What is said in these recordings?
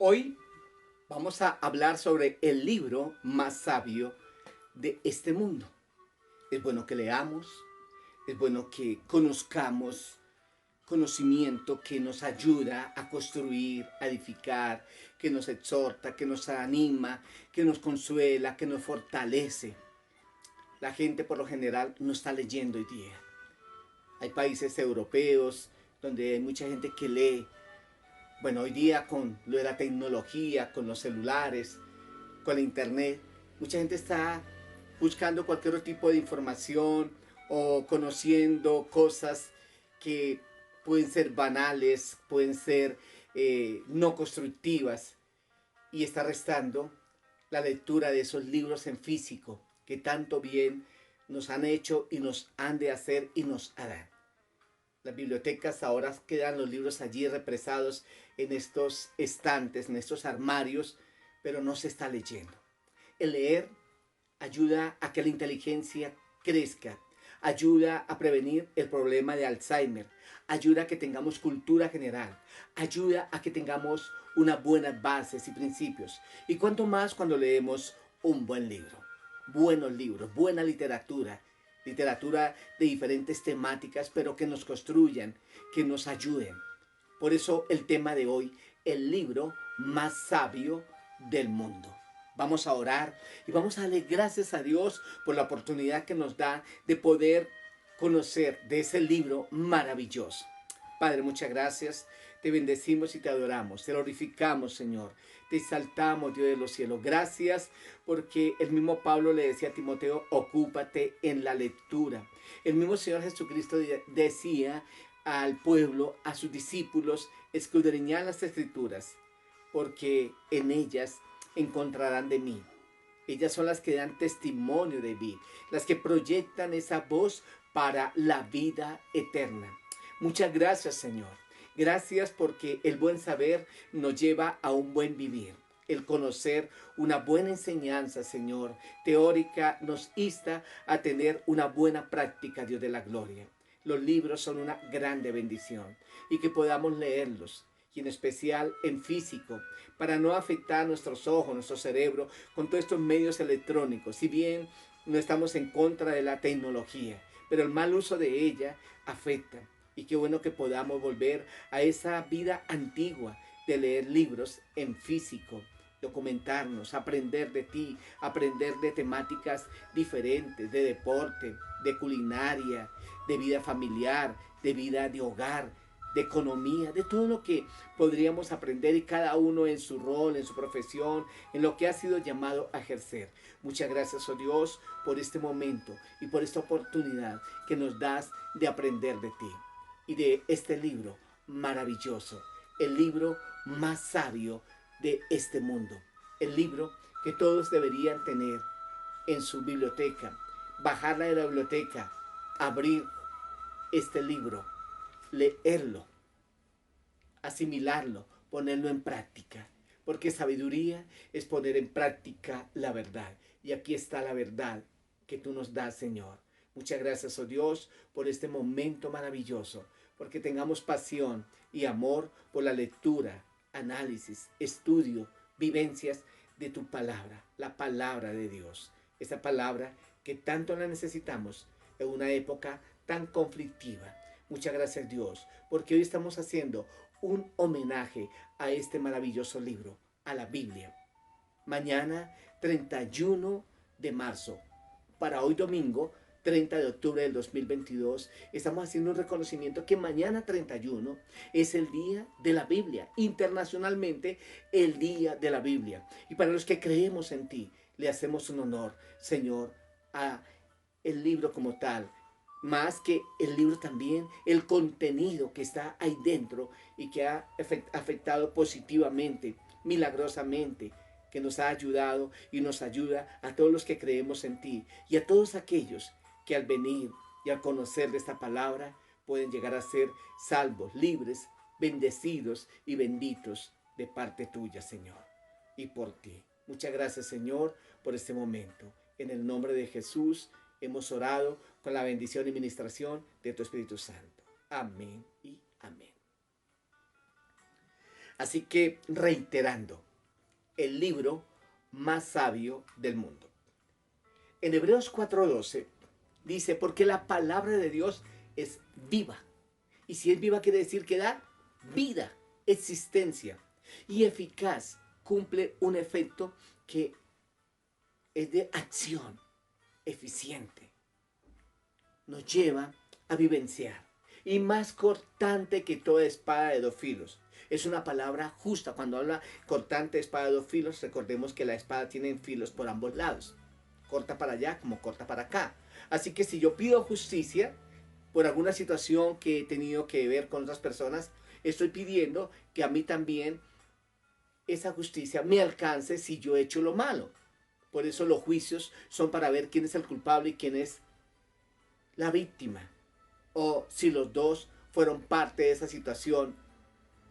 Hoy vamos a hablar sobre el libro más sabio de este mundo. Es bueno que leamos, es bueno que conozcamos conocimiento que nos ayuda a construir, a edificar, que nos exhorta, que nos anima, que nos consuela, que nos fortalece. La gente por lo general no está leyendo hoy día. Hay países europeos donde hay mucha gente que lee. Bueno, hoy día con lo de la tecnología, con los celulares, con la internet, mucha gente está buscando cualquier otro tipo de información o conociendo cosas que pueden ser banales, pueden ser no constructivas, y está restando la lectura de esos libros en físico que tanto bien nos han hecho y nos han de hacer y nos harán. Las bibliotecas ahora quedan los libros allí represados en estos estantes, en estos armarios, pero no se está leyendo. El leer ayuda a que la inteligencia crezca, ayuda a prevenir el problema de Alzheimer, ayuda a que tengamos cultura general, ayuda a que tengamos unas buenas bases y principios. Y cuanto más cuando leemos un buen libro, buenos libros, buena literatura, literatura de diferentes temáticas, pero que nos construyan, que nos ayuden. Por eso el tema de hoy, el libro más sabio del mundo. Vamos a orar y vamos a darle gracias a Dios por la oportunidad que nos da de poder conocer de ese libro maravilloso. Padre, muchas gracias. Te bendecimos y te adoramos. Te glorificamos, Señor. Te exaltamos, Dios de los cielos. Gracias porque el mismo Pablo le decía a Timoteo, ocúpate en la lectura. El mismo Señor Jesucristo decía al pueblo, a sus discípulos, escudriñad las escrituras, porque en ellas encontrarán de mí. Ellas son las que dan testimonio de mí, las que proyectan esa voz para la vida eterna. Muchas gracias, Señor. Gracias porque el buen saber nos lleva a un buen vivir. El conocer una buena enseñanza, Señor, teórica, nos insta a tener una buena práctica, Dios de la gloria. Los libros son una grande bendición y que podamos leerlos, y en especial en físico, para no afectar nuestros ojos, nuestro cerebro, con todos estos medios electrónicos. Si bien no estamos en contra de la tecnología, pero el mal uso de ella afecta. Y qué bueno que podamos volver a esa vida antigua de leer libros en físico, documentarnos, aprender de ti, aprender de temáticas diferentes, de deporte, de culinaria, de vida familiar, de vida de hogar, de economía, de todo lo que podríamos aprender, y cada uno en su rol, en su profesión, en lo que ha sido llamado a ejercer. Muchas gracias, oh Dios, por este momento y por esta oportunidad que nos das de aprender de ti y de este libro maravilloso, el libro más sabio de este mundo, el libro que todos deberían tener en su biblioteca, bajarla de la biblioteca, abrir este libro, leerlo, asimilarlo, ponerlo en práctica. Porque sabiduría es poner en práctica la verdad. Y aquí está la verdad que tú nos das, Señor. Muchas gracias, oh Dios, por este momento maravilloso. Porque tengamos pasión y amor por la lectura, análisis, estudio, vivencias de tu palabra, la palabra de Dios. Esa palabra que tanto la necesitamos en una época tan conflictiva. Muchas gracias, Dios, porque hoy estamos haciendo un homenaje a este maravilloso libro, a la Biblia. Mañana, 31 de marzo, para hoy domingo, 30 de octubre del 2022, estamos haciendo un reconocimiento que mañana 31 es el Día de la Biblia, internacionalmente el Día de la Biblia. Y para los que creemos en ti, le hacemos un honor, Señor, a el libro como tal, más que el libro también, el contenido que está ahí dentro y que ha afectado positivamente, milagrosamente, que nos ha ayudado y nos ayuda a todos los que creemos en ti y a todos aquellos que al venir y al conocer de esta palabra pueden llegar a ser salvos, libres, bendecidos y benditos de parte tuya, Señor, y por ti. Muchas gracias, Señor, por este momento. En el nombre de Jesús hemos orado con la bendición y ministración de tu Espíritu Santo. Amén y amén. Así que reiterando, el libro más sabio del mundo. En Hebreos 4:12 dice, porque la palabra de Dios es viva. Y si es viva quiere decir que da vida, existencia. Y eficaz, cumple un efecto que es de acción, eficiente. Nos lleva a vivenciar. Y más cortante que toda espada de dos filos. Es una palabra justa. Cuando habla cortante, espada de dos filos, recordemos que la espada tiene filos por ambos lados. Corta para allá como corta para acá. Así que si yo pido justicia por alguna situación que he tenido que ver con otras personas, estoy pidiendo que a mí también esa justicia me alcance si yo he hecho lo malo. Por eso los juicios son para ver quién es el culpable y quién es la víctima. O si los dos fueron parte de esa situación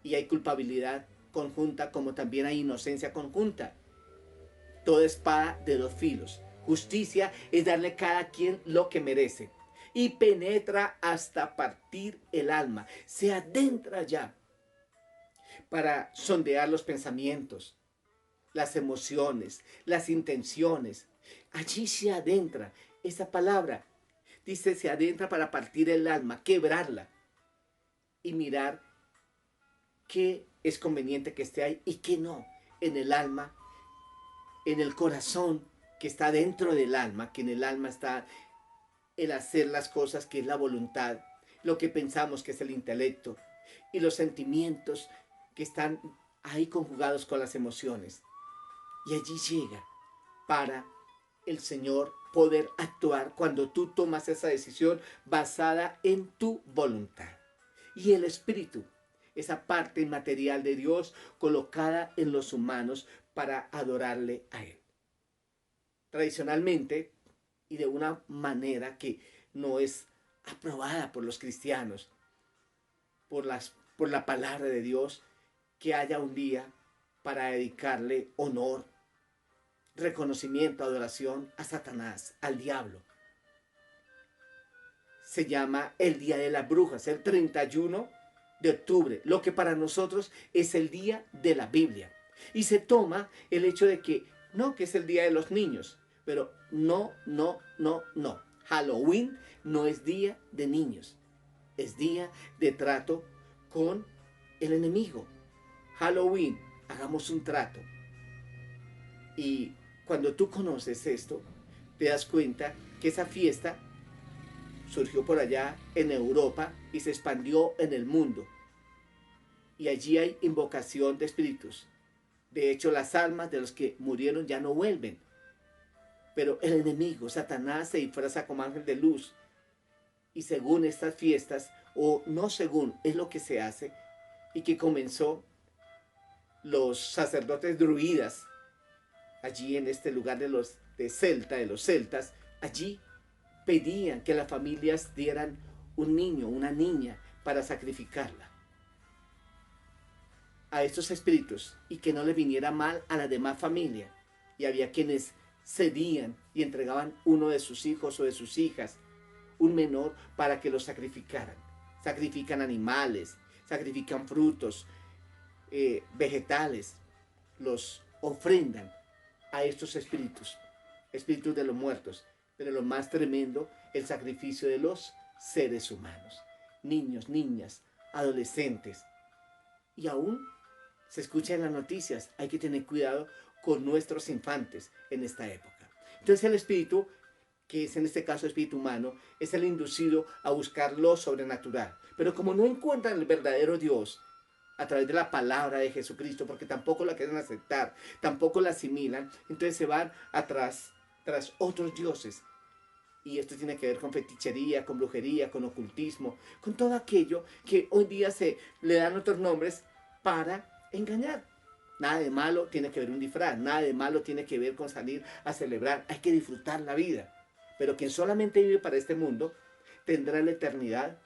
y hay culpabilidad conjunta como también hay inocencia conjunta. Toda espada de dos filos. Justicia es darle a cada quien lo que merece. Y penetra hasta partir el alma. Se adentra ya para sondear los pensamientos, las emociones, las intenciones. Allí se adentra esa palabra. Dice, se adentra para partir el alma, quebrarla y mirar qué es conveniente que esté ahí y qué no en el alma, en el corazón que está dentro del alma, que en el alma está el hacer las cosas que es la voluntad, lo que pensamos que es el intelecto y los sentimientos que están ahí conjugados con las emociones. Y allí llega para el Señor poder actuar cuando tú tomas esa decisión basada en tu voluntad. Y el Espíritu, esa parte inmaterial de Dios colocada en los humanos para adorarle a Él. Tradicionalmente, y de una manera que no es aprobada por los cristianos, por la palabra de Dios, que haya un día para dedicarle honor, reconocimiento, adoración a Satanás, al diablo. Se llama el Día de las Brujas, el 31 de octubre, lo que para nosotros es el día de la Biblia. Y se toma el hecho de que no, que es el día de los niños, pero no. Halloween no es día de niños, es día de trato con el enemigo. Halloween, hagamos un trato. Y cuando tú conoces esto, te das cuenta que esa fiesta surgió por allá en Europa y se expandió en el mundo. Y allí hay invocación de espíritus. De hecho, las almas de los que murieron ya no vuelven. Pero el enemigo, Satanás, se disfraza como ángel de luz. Y según estas fiestas, o no según, es lo que se hace, y que comenzó los sacerdotes druidas, allí en este lugar de los celtas, allí pedían que las familias dieran un niño, una niña, para sacrificarla a estos espíritus y que no le viniera mal a la demás familia. Y había quienes cedían y entregaban uno de sus hijos o de sus hijas, un menor, para que lo sacrificaran. Sacrifican animales, sacrifican frutos, vegetales, los ofrendan a estos espíritus, espíritus de los muertos. Pero lo más tremendo, el sacrificio de los seres humanos, niños, niñas, adolescentes. Y aún se escucha en las noticias, hay que tener cuidado con nuestros infantes en esta época. Entonces el espíritu, que es en este caso espíritu humano, es el inducido a buscar lo sobrenatural. Pero como no encuentran el verdadero Dios a través de la palabra de Jesucristo, porque tampoco la quieren aceptar, tampoco la asimilan, entonces se van atrás, tras otros dioses. Y esto tiene que ver con fetichería, con brujería, con ocultismo, con todo aquello que hoy día se le dan otros nombres para engañar. Nada de malo tiene que ver un disfraz, nada de malo tiene que ver con salir a celebrar. Hay que disfrutar la vida. Pero quien solamente vive para este mundo tendrá la eternidad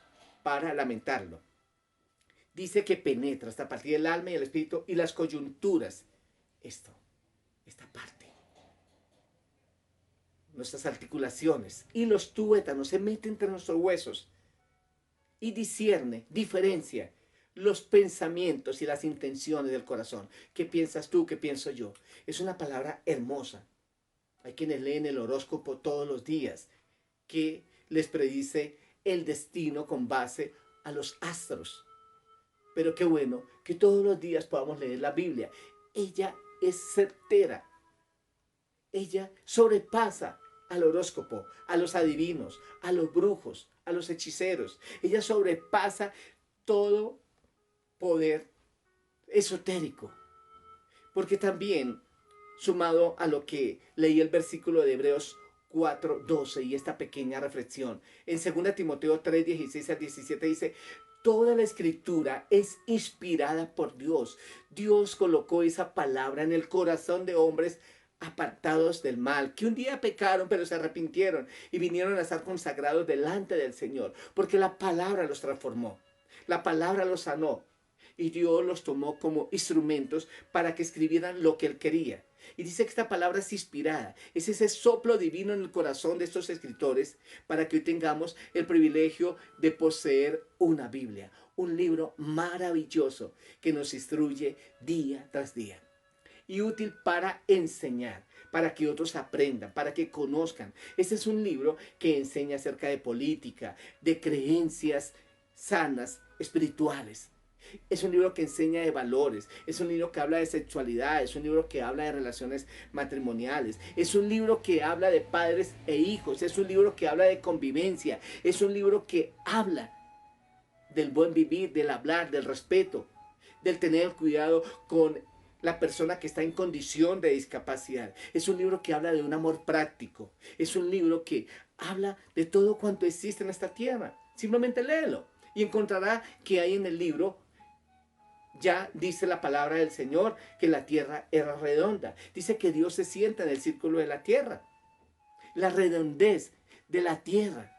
para lamentarlo. Dice que penetra hasta partir del alma y el espíritu y las coyunturas. Esta parte. Nuestras articulaciones y los tuétanos se meten entre nuestros huesos y discierne, diferencia los pensamientos y las intenciones del corazón. ¿Qué piensas tú? ¿Qué pienso yo? Es una palabra hermosa. Hay quienes leen el horóscopo todos los días, que les predice el destino con base a los astros. Pero qué bueno que todos los días podamos leer la Biblia. Ella es certera. Ella sobrepasa al horóscopo, a los adivinos, a los brujos, a los hechiceros. Ella sobrepasa todo poder esotérico. Porque también, sumado a lo que leí el versículo de Hebreos 4:12 y esta pequeña reflexión, en 2 Timoteo 3:16 al 17 dice, toda la escritura es inspirada por Dios. Dios colocó esa palabra en el corazón de hombres apartados del mal, que un día pecaron pero se arrepintieron y vinieron a estar consagrados delante del Señor, porque la palabra los transformó, la palabra los sanó y Dios los tomó como instrumentos para que escribieran lo que Él quería. Y dice que esta palabra es inspirada, es ese soplo divino en el corazón de estos escritores para que hoy tengamos el privilegio de poseer una Biblia, un libro maravilloso que nos instruye día tras día y útil para enseñar, para que otros aprendan, para que conozcan. Este es un libro que enseña acerca de política, de creencias sanas, espirituales. Es un libro que enseña de valores, es un libro que habla de sexualidad, es un libro que habla de relaciones matrimoniales, es un libro que habla de padres e hijos, es un libro que habla de convivencia, es un libro que habla del buen vivir, del hablar, del respeto, del tener cuidado con la persona que está en condición de discapacidad. Es un libro que habla de un amor práctico, es un libro que habla de todo cuanto existe en esta tierra. Simplemente léelo y encontrará que hay en el libro ya dice la palabra del Señor que la tierra era redonda. Dice que Dios se sienta en el círculo de la tierra. La redondez de la tierra.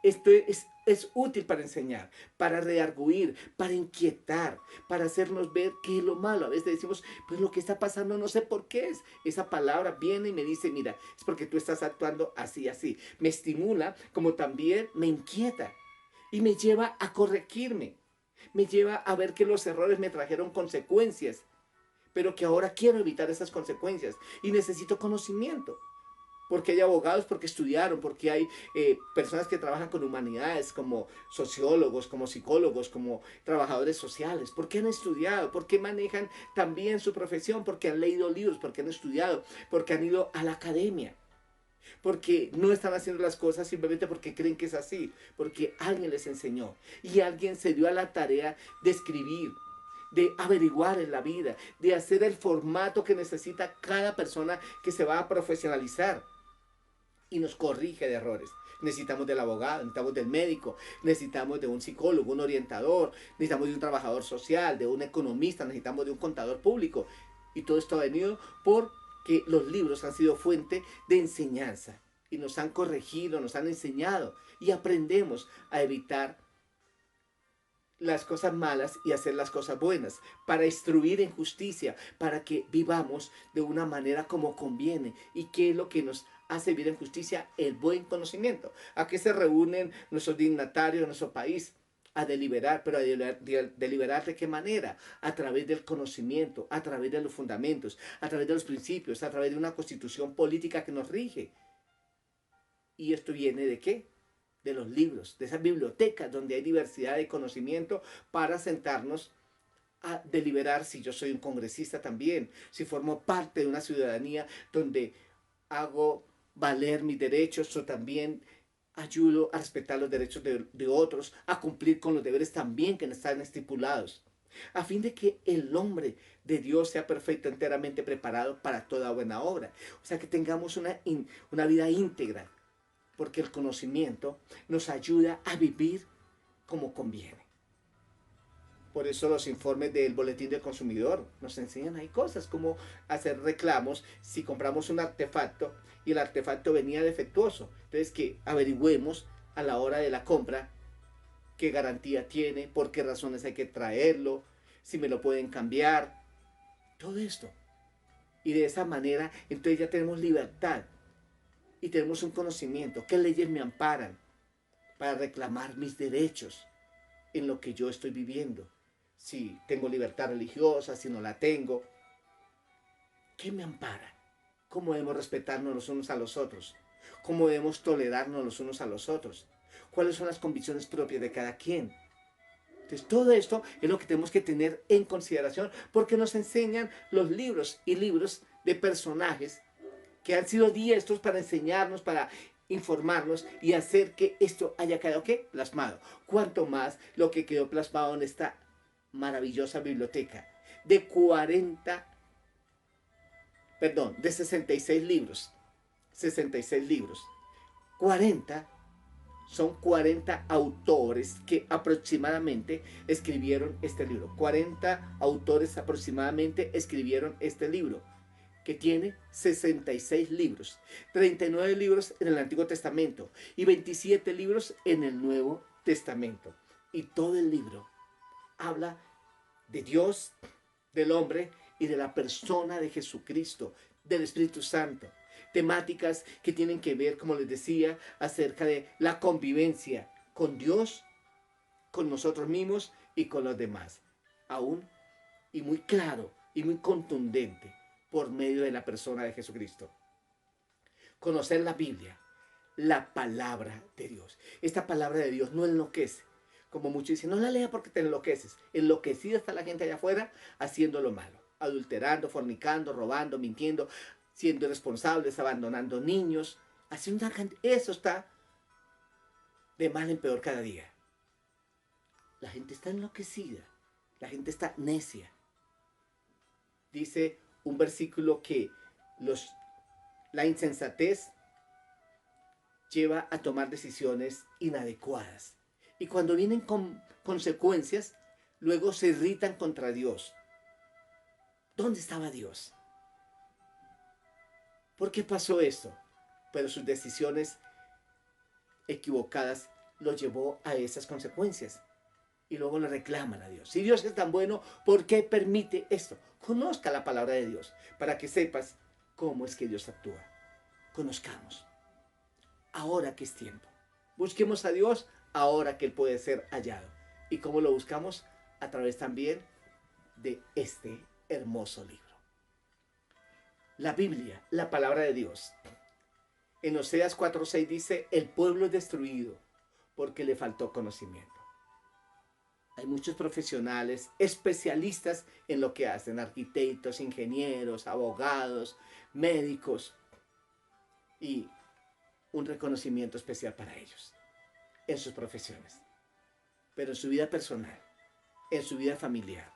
Esto es útil para enseñar, para redarguir, para inquietar, para hacernos ver qué es lo malo. A veces decimos, pues lo que está pasando no sé por qué es. Esa palabra viene y me dice, mira, es porque tú estás actuando así, así. Me estimula, como también me inquieta y me lleva a corregirme. Me lleva a ver que los errores me trajeron consecuencias, pero que ahora quiero evitar esas consecuencias y necesito conocimiento. Porque hay abogados, porque estudiaron, porque hay personas que trabajan con humanidades, como sociólogos, como psicólogos, como trabajadores sociales, porque han estudiado, porque manejan también su profesión, porque han leído libros, porque han estudiado, porque han ido a la academia, porque no están haciendo las cosas simplemente porque creen que es así, porque alguien les enseñó y alguien se dio a la tarea de escribir, de averiguar en la vida, de hacer el formato que necesita cada persona que se va a profesionalizar y nos corrige de errores. Necesitamos del abogado, necesitamos del médico, necesitamos de un psicólogo, un orientador, necesitamos de un trabajador social, de un economista, necesitamos de un contador público. Y todo esto ha venido porque los libros han sido fuente de enseñanza y nos han corregido, nos han enseñado y aprendemos a evitar las cosas malas y hacer las cosas buenas, para instruir en justicia, para que vivamos de una manera como conviene. ¿Y qué es lo que nos hace vivir en justicia? El buen conocimiento. ¿A qué se reúnen nuestros dignatarios de nuestro país? A deliberar, pero a deliberar de qué manera? A través del conocimiento, a través de los fundamentos, a través de los principios, a través de una constitución política que nos rige. ¿Y esto viene de qué? De los libros, de esas bibliotecas donde hay diversidad de conocimiento para sentarnos a deliberar si yo soy un congresista también, si formo parte de una ciudadanía donde hago valer mis derechos o también ayudo a respetar los derechos de otros, a cumplir con los deberes también que están estipulados, a fin de que el hombre de Dios sea perfecto, enteramente preparado para toda buena obra. O sea, que tengamos una vida íntegra, porque el conocimiento nos ayuda a vivir como conviene. Por eso los informes del Boletín del Consumidor nos enseñan ahí cosas como hacer reclamos si compramos un artefacto y el artefacto venía defectuoso. Entonces que averigüemos a la hora de la compra qué garantía tiene, por qué razones hay que traerlo, si me lo pueden cambiar, todo esto. Y de esa manera entonces ya tenemos libertad y tenemos un conocimiento, qué leyes me amparan para reclamar mis derechos en lo que yo estoy viviendo. si tengo libertad religiosa, si no la tengo. ¿Qué me ampara? ¿Cómo debemos respetarnos los unos a los otros? ¿Cómo debemos tolerarnos los unos a los otros? ¿Cuáles son las convicciones propias de cada quien? Entonces, todo esto es lo que tenemos que tener en consideración porque nos enseñan los libros y libros de personajes que han sido diestros para enseñarnos, para informarnos y hacer que esto haya quedado, ¿qué? Plasmado. Cuanto más lo que quedó plasmado en esta maravillosa biblioteca de 66 libros. 66 libros. 40 son 40 autores que aproximadamente escribieron este libro. 40 autores aproximadamente escribieron este libro, que tiene 66 libros, 39 libros en el Antiguo Testamento y 27 libros en el Nuevo Testamento. Y todo el libro habla de Dios, del hombre y de la persona de Jesucristo, del Espíritu Santo. Temáticas que tienen que ver, como les decía, acerca de la convivencia con Dios, con nosotros mismos y con los demás. Aún y muy claro y muy contundente por medio de la persona de Jesucristo. Conocer la Biblia, la palabra de Dios. Esta palabra de Dios no enloquece. Como muchos dicen, no la lea porque te enloqueces. Enloquecida está la gente allá afuera haciendo lo malo. Adulterando, fornicando, robando, mintiendo, siendo irresponsables, abandonando niños. Haciendo eso está de mal en peor cada día. La gente está enloquecida. La gente está necia. Dice un versículo que la insensatez lleva a tomar decisiones inadecuadas. Y cuando vienen con consecuencias, luego se irritan contra Dios. ¿Dónde estaba Dios? ¿Por qué pasó esto? Pero sus decisiones equivocadas los llevó a esas consecuencias. Y luego le reclaman a Dios. Si Dios es tan bueno, ¿por qué permite esto? Conozca la palabra de Dios para que sepas cómo es que Dios actúa. Conozcamos. Ahora que es tiempo. Busquemos a Dios ahora que Él puede ser hallado. ¿Y cómo lo buscamos? A través también de este hermoso libro. La Biblia, la palabra de Dios. En Oseas 4:6 dice, el pueblo es destruido porque le faltó conocimiento. Hay muchos profesionales, especialistas en lo que hacen, arquitectos, ingenieros, abogados, médicos, y un reconocimiento especial para ellos en sus profesiones. Pero en su vida personal, en su vida familiar,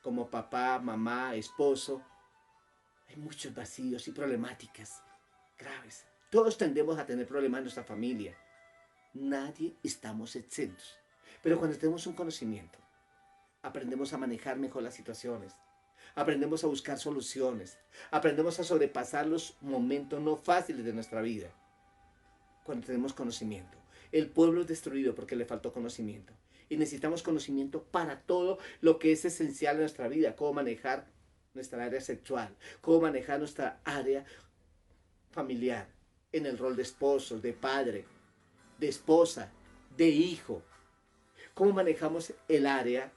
como papá, mamá, esposo, hay muchos vacíos y problemáticas graves. Todos tendemos a tener problemas en nuestra familia. Nadie estamos exentos. Pero cuando tenemos un conocimiento, aprendemos a manejar mejor las situaciones, aprendemos a buscar soluciones, aprendemos a sobrepasar los momentos no fáciles de nuestra vida. Cuando tenemos conocimiento. El pueblo es destruido porque le faltó conocimiento. Y necesitamos conocimiento para todo lo que es esencial en nuestra vida. Cómo manejar nuestra área sexual, cómo manejar nuestra área familiar, en el rol de esposo, de padre, de esposa, de hijo. Cómo manejamos el área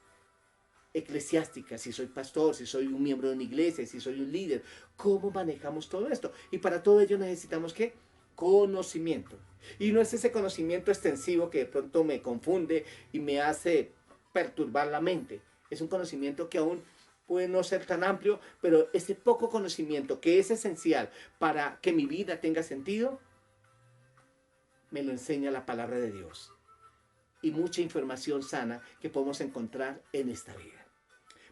eclesiástica, si soy pastor, si soy un miembro de una iglesia, si soy un líder. Cómo manejamos todo esto. Y para todo ello necesitamos, ¿qué? Conocimiento. Y no es ese conocimiento extensivo que de pronto me confunde y me hace perturbar la mente. Es un conocimiento que aún puede no ser tan amplio, pero ese poco conocimiento que es esencial para que mi vida tenga sentido, me lo enseña la palabra de Dios. Y mucha información sana que podemos encontrar en esta vida.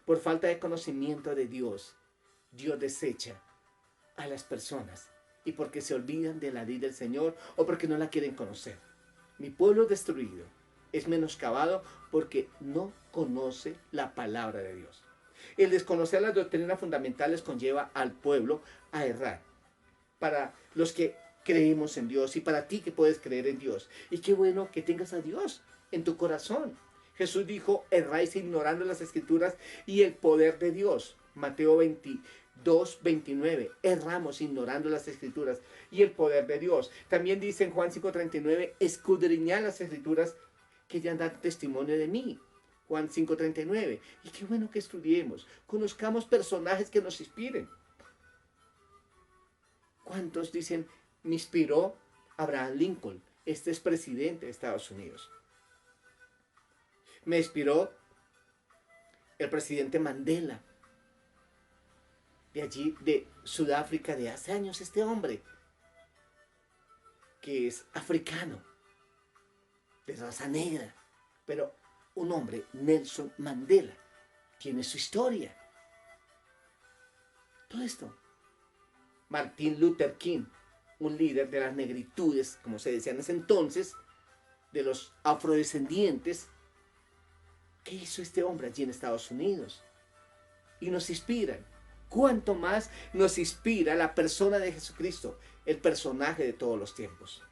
Por falta de conocimiento de Dios, Dios desecha a las personas y porque se olvidan de la ley del Señor o porque no la quieren conocer. Mi pueblo destruido es menoscabado porque no conoce la palabra de Dios. El desconocer las doctrinas fundamentales conlleva al pueblo a errar. Para los que creemos en Dios y para ti que puedes creer en Dios. Y qué bueno que tengas a Dios en tu corazón. Jesús dijo, erráis ignorando las Escrituras y el poder de Dios. Mateo 22:29. Erramos ignorando las Escrituras y el poder de Dios. También dice en Juan 5:39, escudriñad las Escrituras que ya dan testimonio de mí. Juan 5:39. Y qué bueno que estudiemos, conozcamos personajes que nos inspiren. ¿Cuántos dicen, me inspiró Abraham Lincoln? Este es presidente de Estados Unidos. Me inspiró el presidente Mandela, de allí, de Sudáfrica, de hace años, este hombre, que es africano, de raza negra, pero un hombre, Nelson Mandela, tiene su historia. Todo esto. Martin Luther King, un líder de las negritudes, como se decía en ese entonces, de los afrodescendientes. ¿Qué hizo este hombre allí en Estados Unidos? Y nos inspiran. ¿Cuánto más nos inspira la persona de Jesucristo, el personaje de todos los tiempos?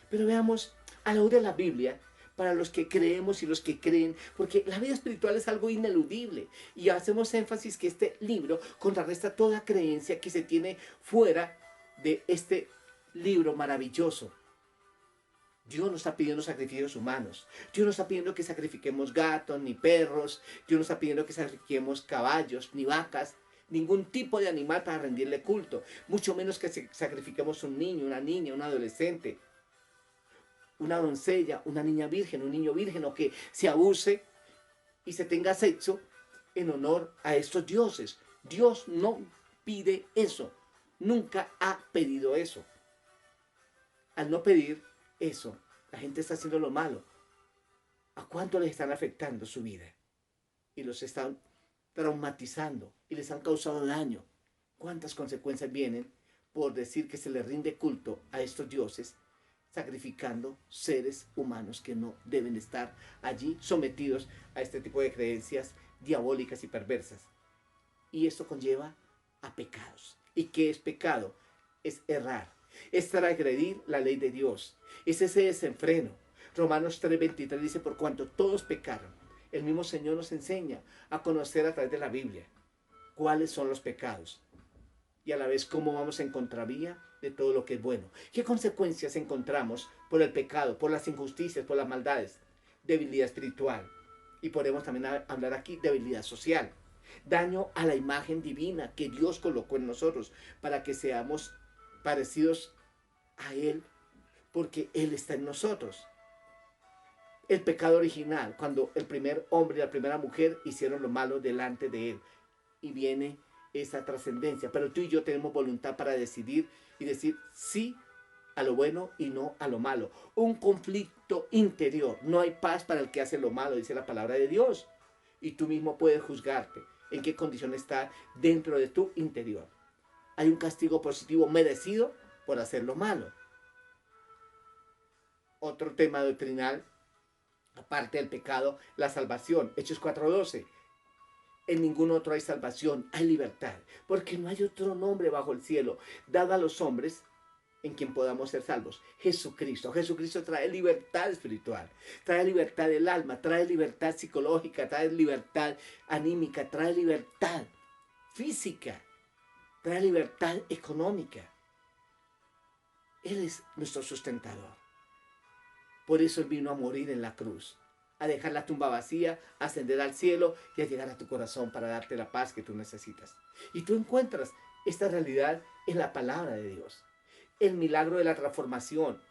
Pero veamos a la luz de la Biblia, para los que creemos y los que creen, porque la vida espiritual es algo ineludible y hacemos énfasis que este libro contrarresta toda creencia que se tiene fuera de este libro maravilloso. Dios no está pidiendo sacrificios humanos. Dios no está pidiendo que sacrifiquemos gatos ni perros. Dios no está pidiendo que sacrifiquemos caballos ni vacas, ningún tipo de animal para rendirle culto. Mucho menos que sacrifiquemos un niño, una niña, un adolescente, una doncella, una niña virgen, un niño virgen, o que se abuse y se tenga sexo en honor a estos dioses. Dios no pide eso. Nunca ha pedido eso. Al no pedir eso, la gente está haciendo lo malo. ¿A cuánto les están afectando su vida? Y los están traumatizando y les han causado daño. ¿Cuántas consecuencias vienen por decir que se le rinde culto a estos dioses, sacrificando seres humanos que no deben estar allí sometidos a este tipo de creencias diabólicas y perversas? Y esto conlleva a pecados. ¿Y qué es pecado? Es errar, es transgredir la ley de Dios, es ese desenfreno. Romanos 3:23 dice, por cuanto todos pecaron, el mismo Señor nos enseña a conocer a través de la Biblia cuáles son los pecados y a la vez cómo vamos en contravía de todo lo que es bueno. ¿Qué consecuencias encontramos por el pecado, por las injusticias, por las maldades? Debilidad espiritual. Y podemos también hablar aquí de debilidad social. Daño a la imagen divina que Dios colocó en nosotros para que seamos parecidos a Él, porque Él está en nosotros. El pecado original, cuando el primer hombre y la primera mujer hicieron lo malo delante de Él. Y viene esa trascendencia. Pero tú y yo tenemos voluntad para decidir y decir sí a lo bueno y no a lo malo. Un conflicto interior. No hay paz para el que hace lo malo, dice la palabra de Dios. Y tú mismo puedes juzgarte en qué condición está dentro de tu interior. Hay un castigo positivo merecido por hacer lo malo. Otro tema doctrinal, aparte del pecado, la salvación. Hechos 4:12. En ningún otro hay salvación, hay libertad, porque no hay otro nombre bajo el cielo dado a los hombres en quien podamos ser salvos. Jesucristo. Jesucristo trae libertad espiritual, trae libertad del alma, trae libertad psicológica, trae libertad anímica, trae libertad física, trae libertad económica. Él es nuestro sustentador. Por eso Él vino a morir en la cruz, a dejar la tumba vacía, a ascender al cielo y a llegar a tu corazón para darte la paz que tú necesitas. Y tú encuentras esta realidad en la palabra de Dios. El milagro de la transformación.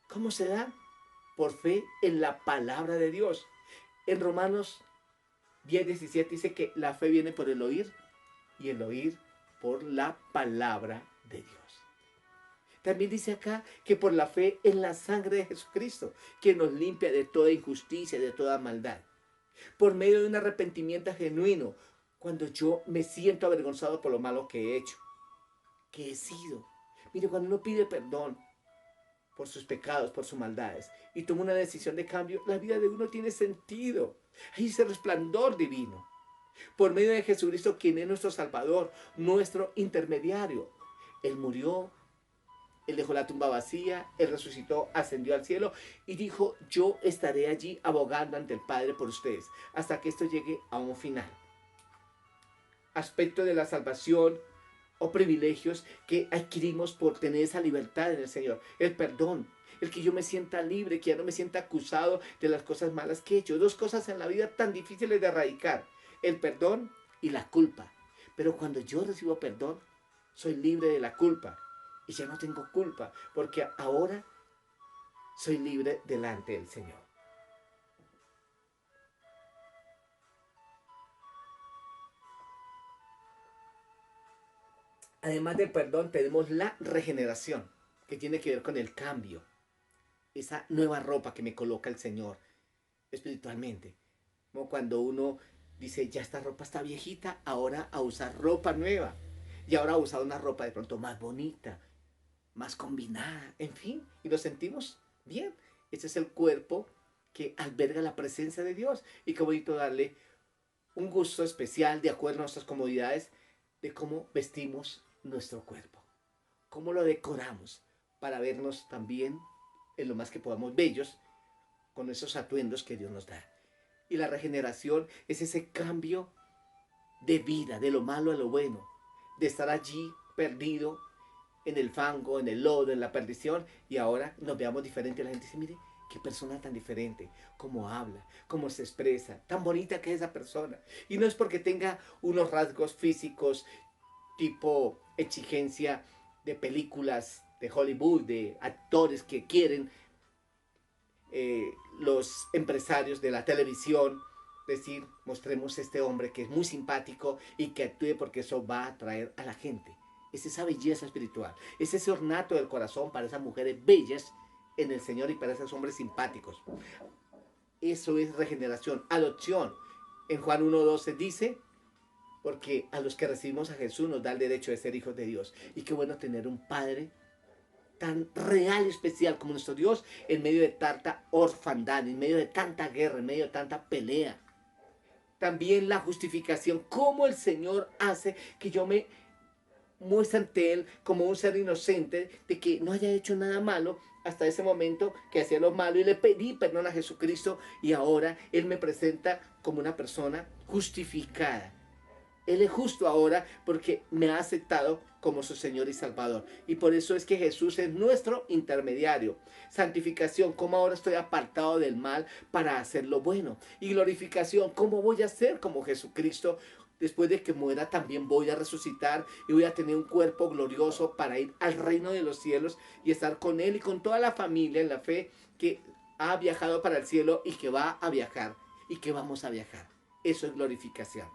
¿Cómo se da? Por fe en la palabra de Dios. En Romanos 10:17 dice que la fe viene por el oír y el oír por la palabra de Dios. También dice acá que por la fe en la sangre de Jesucristo, que nos limpia de toda injusticia, de toda maldad. Por medio de un arrepentimiento genuino, cuando yo me siento avergonzado por lo malo que he hecho, que he sido. Mire, cuando uno pide perdón por sus pecados, por sus maldades, y toma una decisión de cambio, la vida de uno tiene sentido. Hay ese resplandor divino. Por medio de Jesucristo, quien es nuestro Salvador, nuestro intermediario. Él murió, Él dejó la tumba vacía, Él resucitó, ascendió al cielo y dijo, yo estaré allí abogando ante el Padre por ustedes, hasta que esto llegue a un final. Aspecto de la salvación o privilegios que adquirimos por tener esa libertad en el Señor. El perdón, el que yo me sienta libre, que ya no me sienta acusado de las cosas malas que he hecho. Dos cosas en la vida tan difíciles de erradicar, el perdón y la culpa. Pero cuando yo recibo perdón, soy libre de la culpa y ya no tengo culpa, porque ahora soy libre delante del Señor. Además del perdón, tenemos la regeneración, que tiene que ver con el cambio, esa nueva ropa que me coloca el Señor espiritualmente. Como cuando uno dice, ya esta ropa está viejita, ahora a usar ropa nueva. Y ahora a usar una ropa de pronto más bonita, más combinada, en fin, y nos sentimos bien. Ese es el cuerpo que alberga la presencia de Dios. Y qué bonito darle un gusto especial de acuerdo a nuestras comodidades de cómo vestimos nuestro cuerpo, cómo lo decoramos para vernos también en lo más que podamos bellos con esos atuendos que Dios nos da. Y la regeneración es ese cambio de vida, de lo malo a lo bueno, de estar allí perdido en el fango, en el lodo, en la perdición, y ahora nos veamos diferente. La gente dice, mire, qué persona tan diferente, cómo habla, cómo se expresa, tan bonita que es esa persona. Y no es porque tenga unos rasgos físicos tipo exigencia de películas de Hollywood, de actores que quieren los empresarios de la televisión decir, mostremos este hombre que es muy simpático y que actúe porque eso va a atraer a la gente. Es esa belleza espiritual, es ese ornato del corazón para esas mujeres bellas en el Señor y para esos hombres simpáticos. Eso es regeneración, adopción. En Juan 1:12 dice, porque a los que recibimos a Jesús nos da el derecho de ser hijos de Dios. Y qué bueno tener un Padre tan real y especial como nuestro Dios en medio de tanta orfandad, en medio de tanta guerra, en medio de tanta pelea. También la justificación, cómo el Señor hace que yo me muestre ante Él como un ser inocente, de que no haya hecho nada malo hasta ese momento que hacía lo malo y le pedí perdón a Jesucristo y ahora Él me presenta como una persona justificada. Él es justo ahora porque me ha aceptado como su Señor y Salvador. Y por eso es que Jesús es nuestro intermediario. Santificación, cómo ahora estoy apartado del mal para hacer lo bueno. Y glorificación, cómo voy a ser como Jesucristo. Después de que muera también voy a resucitar y voy a tener un cuerpo glorioso para ir al reino de los cielos y estar con Él y con toda la familia en la fe que ha viajado para el cielo y que va a viajar y que vamos a viajar. Eso es glorificación.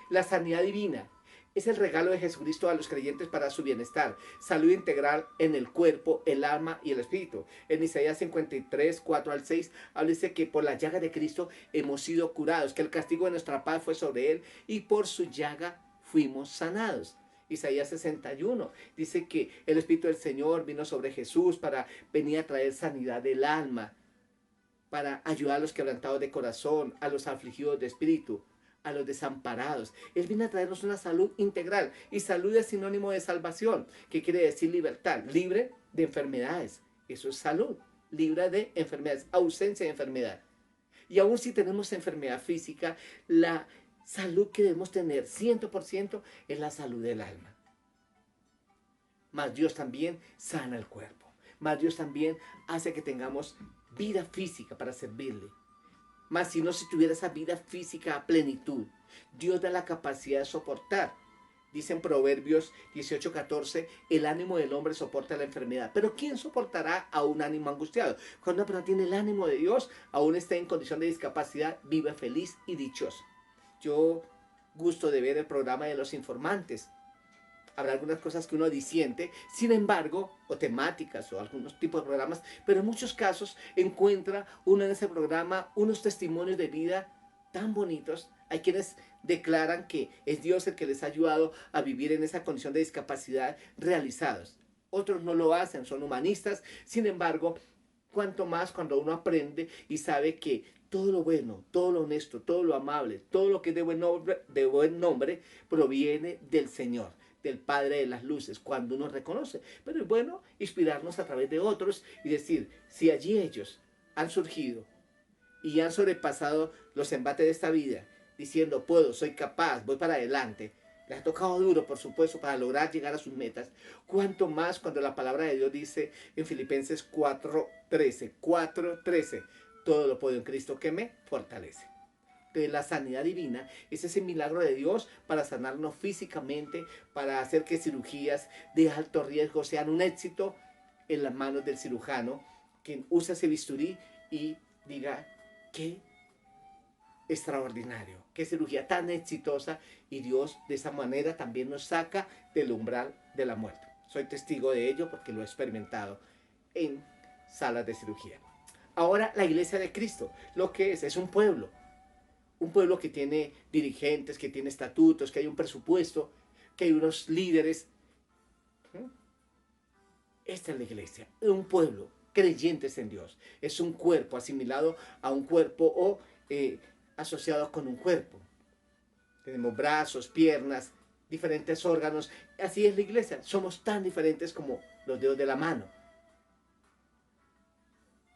La sanidad divina es el regalo de Jesucristo a los creyentes para su bienestar, salud integral en el cuerpo, el alma y el espíritu. En Isaías 53, 4 al 6, dice que por la llaga de Cristo hemos sido curados, que el castigo de nuestra paz fue sobre Él y por su llaga fuimos sanados. Isaías 61 dice que el Espíritu del Señor vino sobre Jesús para venir a traer sanidad del alma, para ayudar a los quebrantados de corazón, a los afligidos de espíritu, a los desamparados. Él viene a traernos una salud integral. Y salud es sinónimo de salvación, que quiere decir libertad, libre de enfermedades. Eso es salud, libre de enfermedades, ausencia de enfermedad. Y aún si tenemos enfermedad física, la salud que debemos tener 100% es la salud del alma. Mas Dios también sana el cuerpo. Mas Dios también hace que tengamos vida física para servirle. Mas si no se tuviera esa vida física a plenitud, Dios da la capacidad de soportar. Dice en Proverbios 18:14, el ánimo del hombre soporta la enfermedad. Pero ¿quién soportará a un ánimo angustiado? Cuando una persona tiene el ánimo de Dios, aún está en condición de discapacidad, vive feliz y dichoso. Yo gusto de ver el programa de Los Informantes. Habrá algunas cosas que uno disiente, sin embargo, o temáticas o algunos tipos de programas, pero en muchos casos encuentra uno en ese programa unos testimonios de vida tan bonitos. Hay quienes declaran que es Dios el que les ha ayudado a vivir en esa condición de discapacidad realizados. Otros no lo hacen, son humanistas, sin embargo, cuanto más cuando uno aprende y sabe que todo lo bueno, todo lo honesto, todo lo amable, todo lo que es de buen nombre proviene del Señor, del Padre de las luces, cuando uno reconoce. Pero es bueno inspirarnos a través de otros y decir, si allí ellos han surgido y han sobrepasado los embates de esta vida, diciendo, puedo, soy capaz, voy para adelante, Le ha tocado duro, por supuesto, para lograr llegar a sus metas. Cuanto más cuando la palabra de Dios dice en Filipenses 4:13, todo lo puedo en Cristo que me fortalece. Entonces, la sanidad divina es ese milagro de Dios para sanarnos físicamente, para hacer que cirugías de alto riesgo sean un éxito en las manos del cirujano, quien usa ese bisturí y diga, qué extraordinario, qué cirugía tan exitosa, y Dios de esa manera también nos saca del umbral de la muerte. Soy testigo de ello porque lo he experimentado en salas de cirugía. Ahora la iglesia de Cristo, lo que es un pueblo que tiene dirigentes, que tiene estatutos, que hay un presupuesto, que hay unos líderes. Esta es la iglesia, un pueblo creyentes en Dios. Es un cuerpo asimilado a un cuerpo o asociado con un cuerpo. Tenemos brazos, piernas, diferentes órganos. Así es la iglesia. Somos tan diferentes como los dedos de la mano.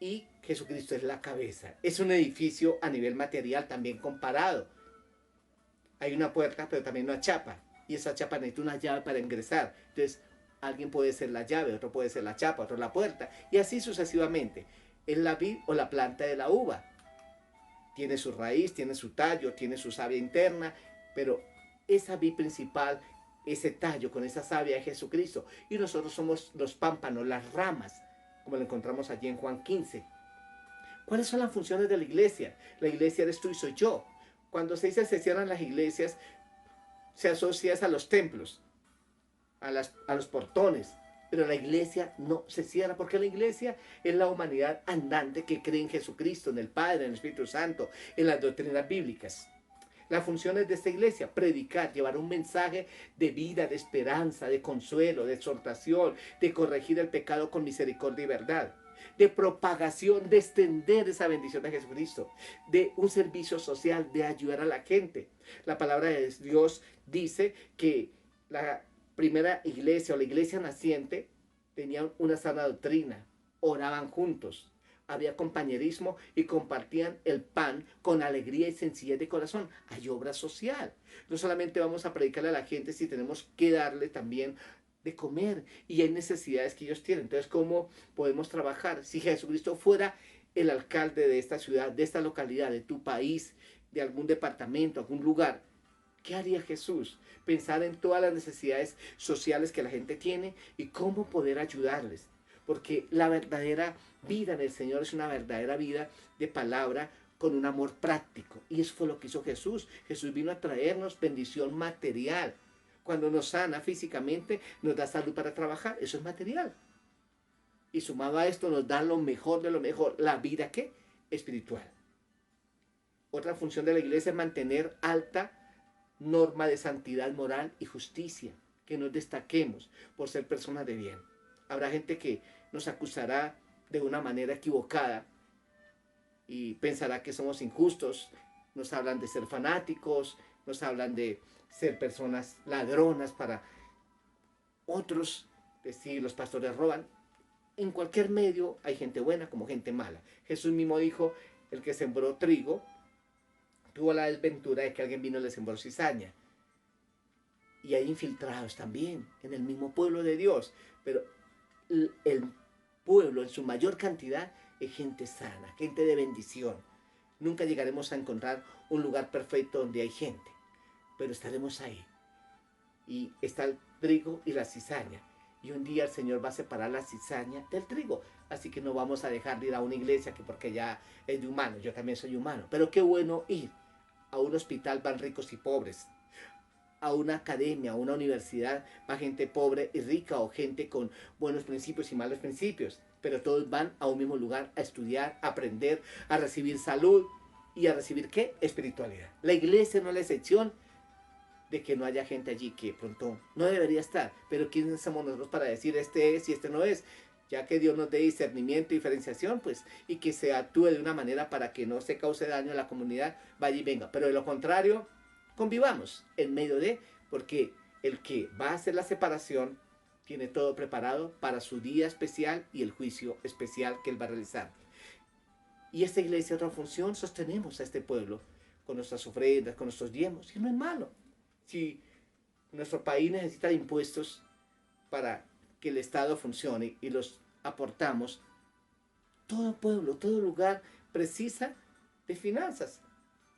Y Jesucristo es la cabeza. Es un edificio a nivel material también comparado. Hay una puerta, pero también una chapa. Y esa chapa necesita una llave para ingresar. Entonces, alguien puede ser la llave, otro puede ser la chapa, otro la puerta. Y así sucesivamente. Es la vid o la planta de la uva. Tiene su raíz, tiene su tallo, tiene su savia interna, pero esa vid principal, ese tallo con esa savia es Jesucristo. Y nosotros somos los pámpanos, las ramas, como lo encontramos allí en Juan 15. ¿Cuáles son las funciones de la iglesia? La iglesia eres tú y soy yo. Cuando se dice se cierran las iglesias, se asocia a los templos, a los portones. Pero la iglesia no se cierra, porque la iglesia es la humanidad andante que cree en Jesucristo, en el Padre, en el Espíritu Santo, en las doctrinas bíblicas. Las funciones de esta iglesia: predicar, llevar un mensaje de vida, de esperanza, de consuelo, de exhortación, de corregir el pecado con misericordia y verdad, de propagación, de extender esa bendición de Jesucristo, de un servicio social, de ayudar a la gente. La palabra de Dios dice que la primera iglesia o la iglesia naciente tenían una sana doctrina, oraban juntos, había compañerismo y compartían el pan con alegría y sencillez de corazón. Hay obra social. No solamente vamos a predicarle a la gente, si tenemos que darle también de comer, y hay necesidades que ellos tienen. Entonces, ¿cómo podemos trabajar? Si Jesucristo fuera el alcalde de esta ciudad, de esta localidad, de tu país, de algún departamento, algún lugar, ¿qué haría Jesús? Pensar en todas las necesidades sociales que la gente tiene y cómo poder ayudarles. Porque la verdadera vida en el Señor es una verdadera vida de palabra con un amor práctico. Y eso fue lo que hizo Jesús. Jesús vino a traernos bendición material. Cuando nos sana físicamente, nos da salud para trabajar. Eso es material. Y sumado a esto nos da lo mejor de lo mejor. ¿La vida qué? Espiritual. Otra función de la iglesia es mantener alta norma de santidad moral y justicia, que nos destaquemos por ser personas de bien. Habrá gente que nos acusará de una manera equivocada y pensará que somos injustos. Nos hablan de ser fanáticos, nos hablan de ser personas ladronas para otros, decir los pastores roban. En cualquier medio hay gente buena como gente mala. Jesús mismo dijo, el que sembró trigo tuvo la desventura de que alguien vino y le sembró cizaña. Y hay infiltrados también en el mismo pueblo de Dios. Pero el pueblo en su mayor cantidad es gente sana, gente de bendición. Nunca llegaremos a encontrar un lugar perfecto donde hay gente, pero estaremos ahí. Y está el trigo y la cizaña. Y un día el Señor va a separar la cizaña del trigo. Así que no vamos a dejar de ir a una iglesia que porque ya es de humanos. Yo también soy humano. Pero qué bueno ir. A un hospital van ricos y pobres. A una academia, a una universidad va gente pobre y rica, o gente con buenos principios y malos principios. Pero todos van a un mismo lugar a estudiar, a aprender, a recibir salud y a recibir ¿qué? Espiritualidad. La iglesia no es la excepción de que no haya gente allí que pronto no debería estar. Pero ¿quiénes somos nosotros para decir este es y este no es? Ya que Dios nos dé discernimiento y diferenciación, pues, y que se actúe de una manera para que no se cause daño a la comunidad, vaya y venga. Pero de lo contrario, convivamos en medio de, porque el que va a hacer la separación tiene todo preparado para su día especial y el juicio especial que él va a realizar. Y esta iglesia, otra función, sostenemos a este pueblo con nuestras ofrendas, con nuestros diezmos, y no es malo. Si Nuestro país necesita de impuestos para que el Estado funcione y los aportamos. Todo pueblo, todo lugar precisa de finanzas.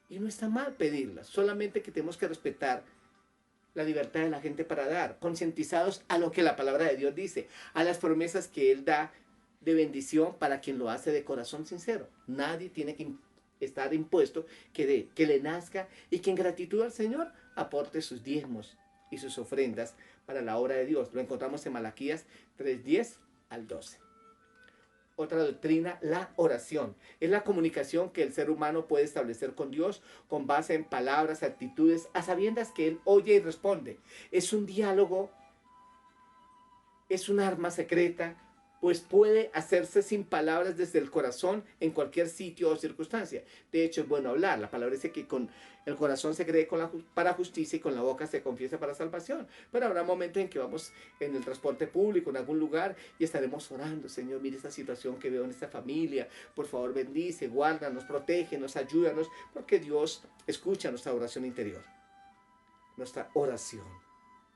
Y no está mal pedirlas, solamente que tenemos que respetar la libertad de la gente para dar, concientizados a lo que la palabra de Dios dice, a las promesas que Él da de bendición para quien lo hace de corazón sincero. Nadie tiene que estar impuesto que le nazca y que en gratitud al Señor aporte sus diezmos y sus ofrendas para la obra de Dios. Lo encontramos en Malaquías 3:10 al 12. Otra doctrina, la oración. Es la comunicación que el ser humano puede establecer con Dios con base en palabras, actitudes, a sabiendas que Él oye y responde. Es un diálogo, es un arma secreta, pues puede hacerse sin palabras desde el corazón en cualquier sitio o circunstancia. De hecho, es bueno hablar. La palabra dice que con el corazón se cree para justicia y con la boca se confiesa para salvación. Pero habrá momentos en que vamos en el transporte público, en algún lugar, y estaremos orando. Señor, mire esta situación que veo en esta familia. Por favor, bendice, guárdanos, protégenos, ayúdanos, porque Dios escucha nuestra oración interior, nuestra oración.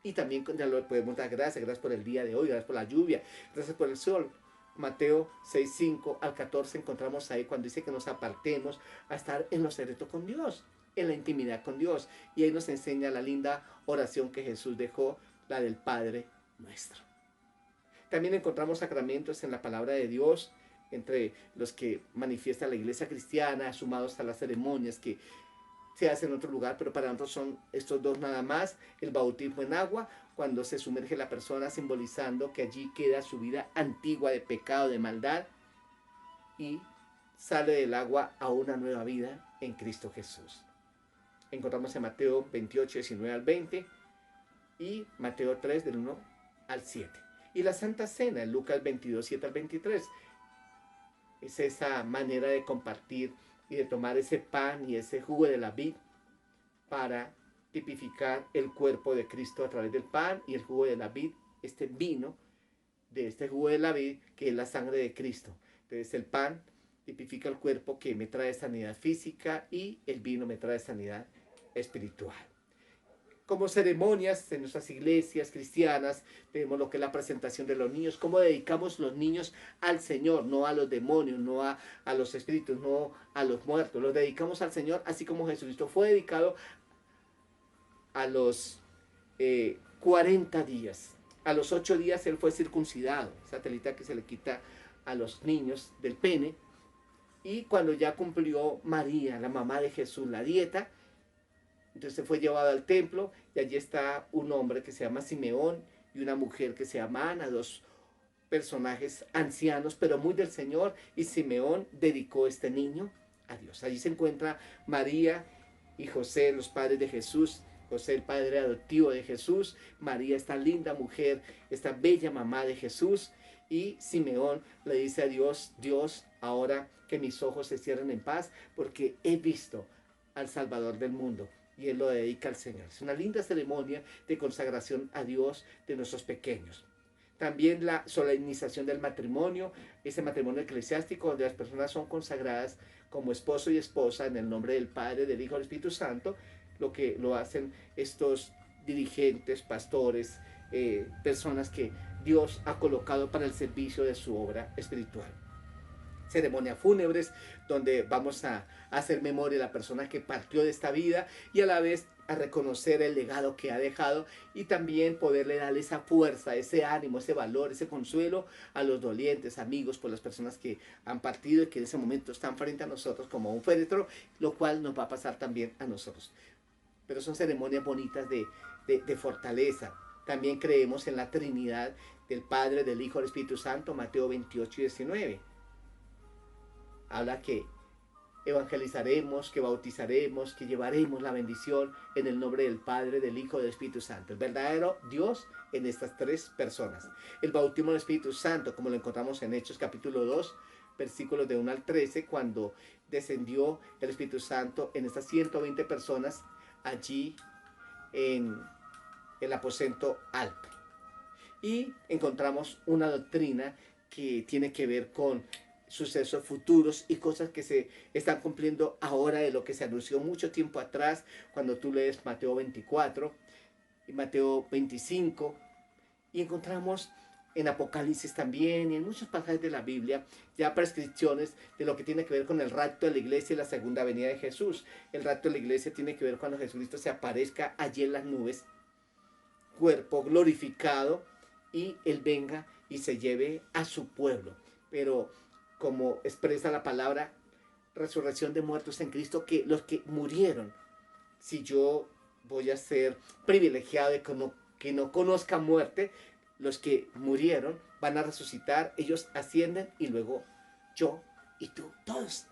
Y también ya lo podemos dar gracias por el día de hoy, gracias por la lluvia, gracias por el sol. Mateo 6:5 al 14 encontramos ahí cuando dice que nos apartemos a estar en lo secreto con Dios, en la intimidad con Dios. Y ahí nos enseña la linda oración que Jesús dejó, la del Padre Nuestro. También encontramos sacramentos en la palabra de Dios, entre los que manifiesta la iglesia cristiana, sumados a las ceremonias que se hace en otro lugar, pero para nosotros son estos dos nada más. El bautismo en agua, cuando se sumerge la persona, simbolizando que allí queda su vida antigua de pecado, de maldad, y sale del agua a una nueva vida en Cristo Jesús. Encontramos en Mateo 28:19 al 20 y Mateo 3 del 1 al 7. Y la Santa Cena en Lucas 22:7 al 23. Es esa manera de compartir y de tomar ese pan y ese jugo de la vid para tipificar el cuerpo de Cristo a través del pan y el jugo de la vid, este vino de este jugo de la vid que es la sangre de Cristo. Entonces el pan tipifica el cuerpo que me trae sanidad física y el vino me trae sanidad espiritual. Como ceremonias en nuestras iglesias cristianas tenemos lo que es la presentación de los niños, cómo dedicamos los niños al Señor, no a los demonios, no a los espíritus, no a los muertos, los dedicamos al Señor, así como Jesucristo fue dedicado a los 40 días. A los 8 días Él fue circuncidado, esa telita que se le quita a los niños del pene, y cuando ya cumplió María, la mamá de Jesús, la dieta, entonces fue llevado al templo y allí está un hombre que se llama Simeón y una mujer que se llama Ana, dos personajes ancianos pero muy del Señor, y Simeón dedicó este niño a Dios. Allí se encuentra María y José, los padres de Jesús. José, el padre adoptivo de Jesús, María, esta linda mujer, esta bella mamá de Jesús, y Simeón le dice a Dios: Dios, ahora que mis ojos se cierren en paz porque he visto al Salvador del mundo. Y él lo dedica al Señor. Es una linda ceremonia de consagración a Dios de nuestros pequeños. También la solemnización del matrimonio, ese matrimonio eclesiástico donde las personas son consagradas como esposo y esposa en el nombre del Padre, del Hijo y del Espíritu Santo, lo que lo hacen estos dirigentes, pastores, personas que Dios ha colocado para el servicio de su obra espiritual. Ceremonias fúnebres, donde vamos a hacer memoria de la persona que partió de esta vida y a la vez a reconocer el legado que ha dejado y también poderle darle esa fuerza, ese ánimo, ese valor, ese consuelo a los dolientes, amigos, por las personas que han partido y que en ese momento están frente a nosotros como un féretro, lo cual nos va a pasar también a nosotros. Pero son ceremonias bonitas de fortaleza. También creemos en la Trinidad del Padre, del Hijo y del Espíritu Santo, Mateo 28:19. Habla que evangelizaremos, que bautizaremos, que llevaremos la bendición en el nombre del Padre, del Hijo y del Espíritu Santo. El verdadero Dios en estas tres personas. El bautismo del Espíritu Santo, como lo encontramos en Hechos capítulo 2, versículos de 1 al 13, cuando descendió el Espíritu Santo en estas 120 personas allí en el aposento alto. Y encontramos una doctrina que tiene que ver con sucesos futuros y cosas que se están cumpliendo ahora de lo que se anunció mucho tiempo atrás, cuando tú lees Mateo 24, en Mateo 25, y encontramos en Apocalipsis también y en muchos pasajes de la Biblia ya prescripciones de lo que tiene que ver con el rapto de la iglesia y la segunda venida de Jesús. El rapto de la iglesia tiene que ver cuando Jesucristo se aparezca allí en las nubes, cuerpo glorificado, y Él venga y se lleve a su pueblo. Pero como expresa la palabra, resurrección de muertos en Cristo, que los que murieron, si yo voy a ser privilegiado de que no conozca muerte, los que murieron van a resucitar, ellos ascienden y luego yo y tú, todos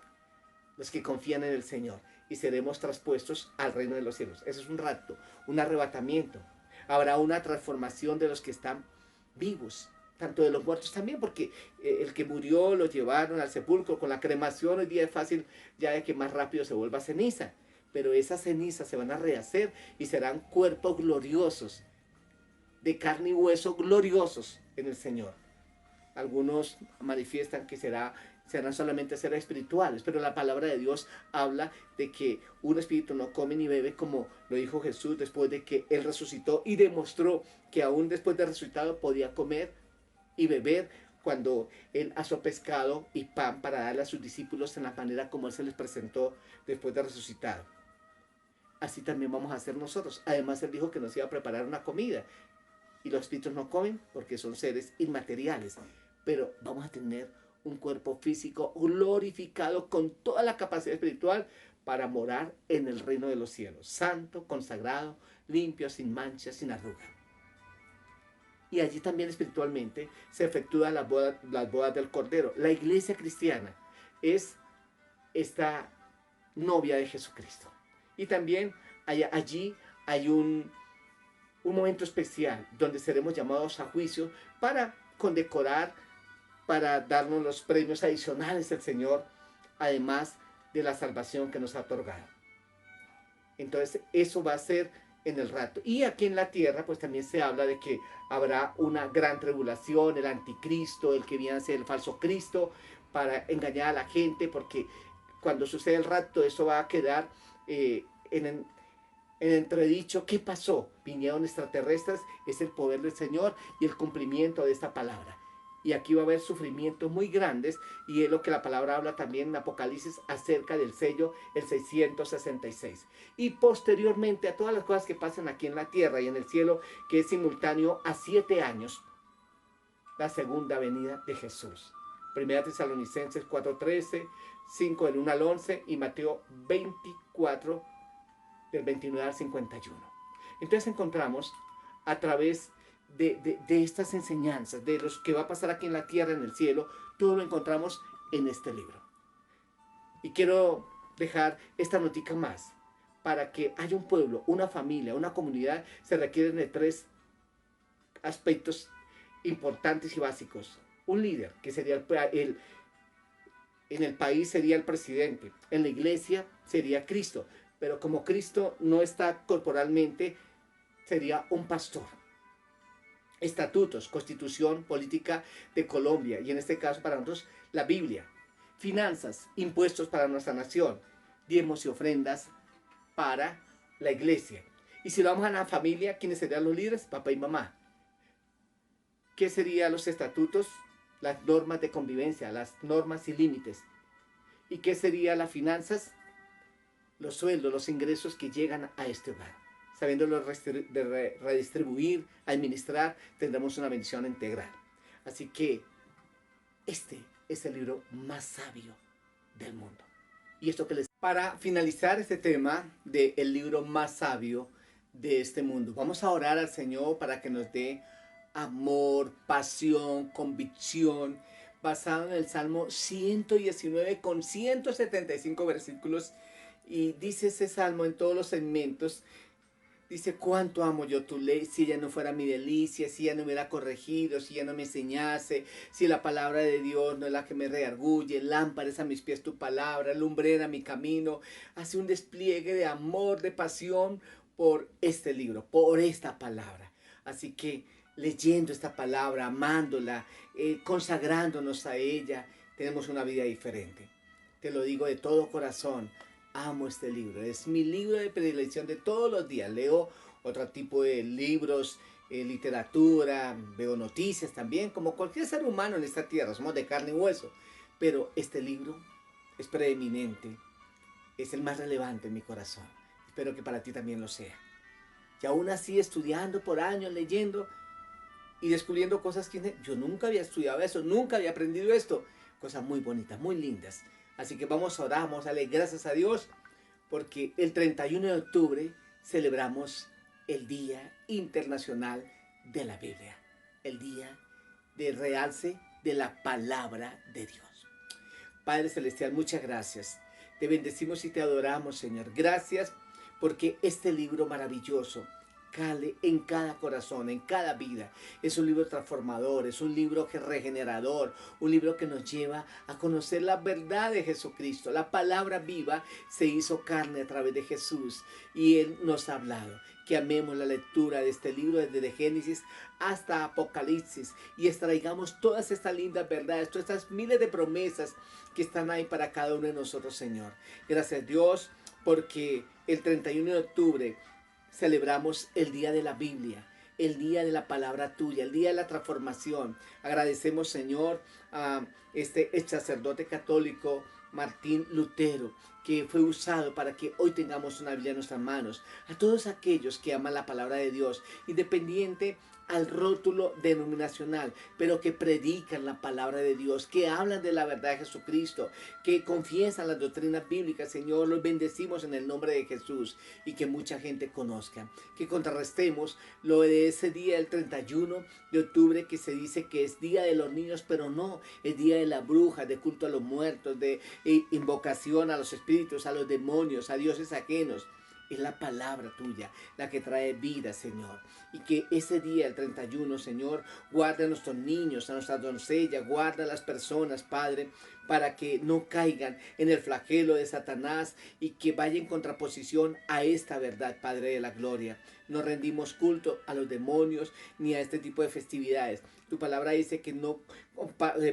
los que confían en el Señor, y seremos traspuestos al reino de los cielos. Eso es un rapto, un arrebatamiento. Habrá una transformación de los que están vivos, tanto de los muertos también, porque el que murió lo llevaron al sepulcro. Con la cremación hoy día es fácil ya de que más rápido se vuelva ceniza, pero esas cenizas se van a rehacer y serán cuerpos gloriosos, de carne y hueso, gloriosos en el Señor. Algunos manifiestan que serán solamente seres espirituales, pero la palabra de Dios habla de que un espíritu no come ni bebe, como lo dijo Jesús después de que Él resucitó, y demostró que aún después de resucitado podía comer y beber, cuando Él asó pescado y pan para darle a sus discípulos en la manera como Él se les presentó después de resucitado. Así también vamos a hacer nosotros. Además, Él dijo que nos iba a preparar una comida, y los espíritus no comen porque son seres inmateriales, pero vamos a tener un cuerpo físico glorificado con toda la capacidad espiritual para morar en el reino de los cielos, santo, consagrado, limpio, sin mancha, sin arruga. Y allí también espiritualmente se efectúan las bodas del Cordero. La iglesia cristiana es esta novia de Jesucristo. Y también allí hay un momento especial donde seremos llamados a juicio para condecorar, para darnos los premios adicionales del Señor, además de la salvación que nos ha otorgado. Entonces eso va a ser en el rato. Y aquí en la tierra pues también se habla de que habrá una gran tribulación, el anticristo, el que viene a ser el falso Cristo, para engañar a la gente, porque cuando sucede el rapto eso va a quedar en entredicho. ¿Qué pasó? Vinieron extraterrestres, es el poder del Señor y el cumplimiento de esta palabra. Y aquí va a haber sufrimientos muy grandes, y es lo que la palabra habla también en Apocalipsis acerca del sello, el 666. Y posteriormente a todas las cosas que pasan aquí en la tierra y en el cielo, que es simultáneo a 7 años, la segunda venida de Jesús. Primera Tesalonicenses 4:13, 5 del 1 al 11 y Mateo 24 del 29 al 51. Entonces encontramos a través de estas enseñanzas, de los que va a pasar aquí en la tierra, en el cielo, todo lo encontramos en este libro. Y quiero dejar esta notica más. Para que haya un pueblo, una familia, una comunidad, se requieren de 3 aspectos importantes y básicos. Un líder, que sería en el país sería el presidente, en la iglesia sería Cristo, pero como Cristo no está corporalmente, sería un pastor. Estatutos, constitución, política de Colombia, y en este caso para nosotros la Biblia. Finanzas, impuestos para nuestra nación, diezmos y ofrendas para la iglesia. Y si lo vamos a la familia, ¿quiénes serían los líderes? Papá y mamá. ¿Qué serían los estatutos? Las normas de convivencia, las normas y límites. ¿Y qué serían las finanzas? Los sueldos, los ingresos que llegan a este hogar. Sabiéndolo redistribuir, administrar, tendremos una bendición integral. Así que este es el libro más sabio del mundo. Y esto que les... Para finalizar este tema del libro más sabio de este mundo, vamos a orar al Señor para que nos dé amor, pasión, convicción, basado en el Salmo 119 con 175 versículos. Y dice ese salmo en todos los segmentos, dice: cuánto amo yo tu ley, si ella no fuera mi delicia, si ella no me hubiera corregido, si ella no me enseñase, si la palabra de Dios no es la que me redarguye, lámpara es a mis pies tu palabra, lumbrera mi camino. Hace un despliegue de amor, de pasión por este libro, por esta palabra. Así que leyendo esta palabra, amándola, consagrándonos a ella, tenemos una vida diferente. Te lo digo de todo corazón. Amo este libro, es mi libro de predilección de todos los días. Leo otro tipo de libros, literatura, veo noticias también, como cualquier ser humano en esta tierra, somos de carne y hueso. Pero este libro es preeminente, es el más relevante en mi corazón. Espero que para ti también lo sea. Y aún así, estudiando por años, leyendo y descubriendo cosas que yo nunca había estudiado eso, nunca había aprendido esto. Cosas muy bonitas, muy lindas. Así que vamos a orar, vamos a darle gracias a Dios, porque el 31 de octubre celebramos el Día Internacional de la Biblia, el Día de realce de la Palabra de Dios. Padre Celestial, muchas gracias. Te bendecimos y te adoramos, Señor. Gracias porque este libro maravilloso cale en cada corazón, en cada vida. Es un libro transformador, es un libro regenerador, un libro que nos lleva a conocer la verdad de Jesucristo. La palabra viva se hizo carne a través de Jesús y Él nos ha hablado. Que amemos la lectura de este libro desde Génesis hasta Apocalipsis y extraigamos todas estas lindas verdades, todas estas miles de promesas que están ahí para cada uno de nosotros, Señor. Gracias, Dios, porque el 31 de octubre celebramos el Día de la Biblia, el Día de la Palabra Tuya, el Día de la Transformación. Agradecemos, Señor, a el sacerdote católico Martín Lutero, que fue usado para que hoy tengamos una Biblia en nuestras manos. A todos aquellos que aman la palabra de Dios, independiente al rótulo denominacional, pero que predican la palabra de Dios, que hablan de la verdad de Jesucristo, que confiesan las doctrinas bíblicas, Señor, los bendecimos en el nombre de Jesús y que mucha gente conozca, que contrarrestemos lo de ese día del 31 de octubre que se dice que es día de los niños, pero no, es día de la bruja, de culto a los muertos, de invocación a los espíritus, a los demonios, a dioses ajenos. Es la palabra tuya la que trae vida, Señor. Y que ese día, el 31, Señor, guarda a nuestros niños, a nuestras doncellas, guarda a las personas, Padre, para que no caigan en el flagelo de Satanás y que vaya en contraposición a esta verdad, Padre de la gloria. No rendimos culto a los demonios ni a este tipo de festividades. Tu palabra dice que no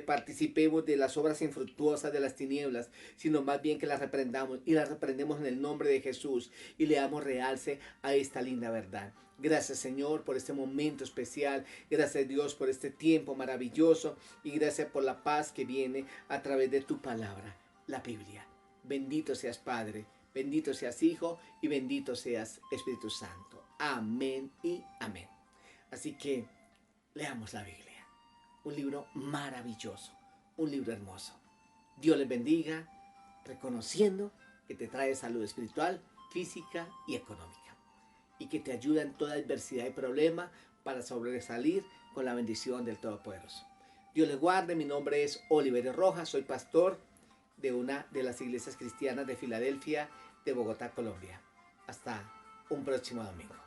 participemos de las obras infructuosas de las tinieblas, sino más bien que las reprendamos y las reprendemos en el nombre de Jesús y le damos realce a esta linda verdad. Gracias, Señor, por este momento especial. Gracias, Dios, por este tiempo maravilloso y gracias por la paz que viene a través de tu palabra, la Biblia. Bendito seas, Padre, bendito seas, Hijo y bendito seas, Espíritu Santo. Amén y amén. Así que leamos la Biblia. Un libro maravilloso, un libro hermoso. Dios les bendiga, reconociendo que te trae salud espiritual, física y económica. Y que te ayuda en toda adversidad y problema para sobresalir con la bendición del Todopoderoso. Dios les guarde, mi nombre es Oliverio Rojas, soy pastor de una de las iglesias cristianas de Filadelfia, de Bogotá, Colombia. Hasta un próximo domingo.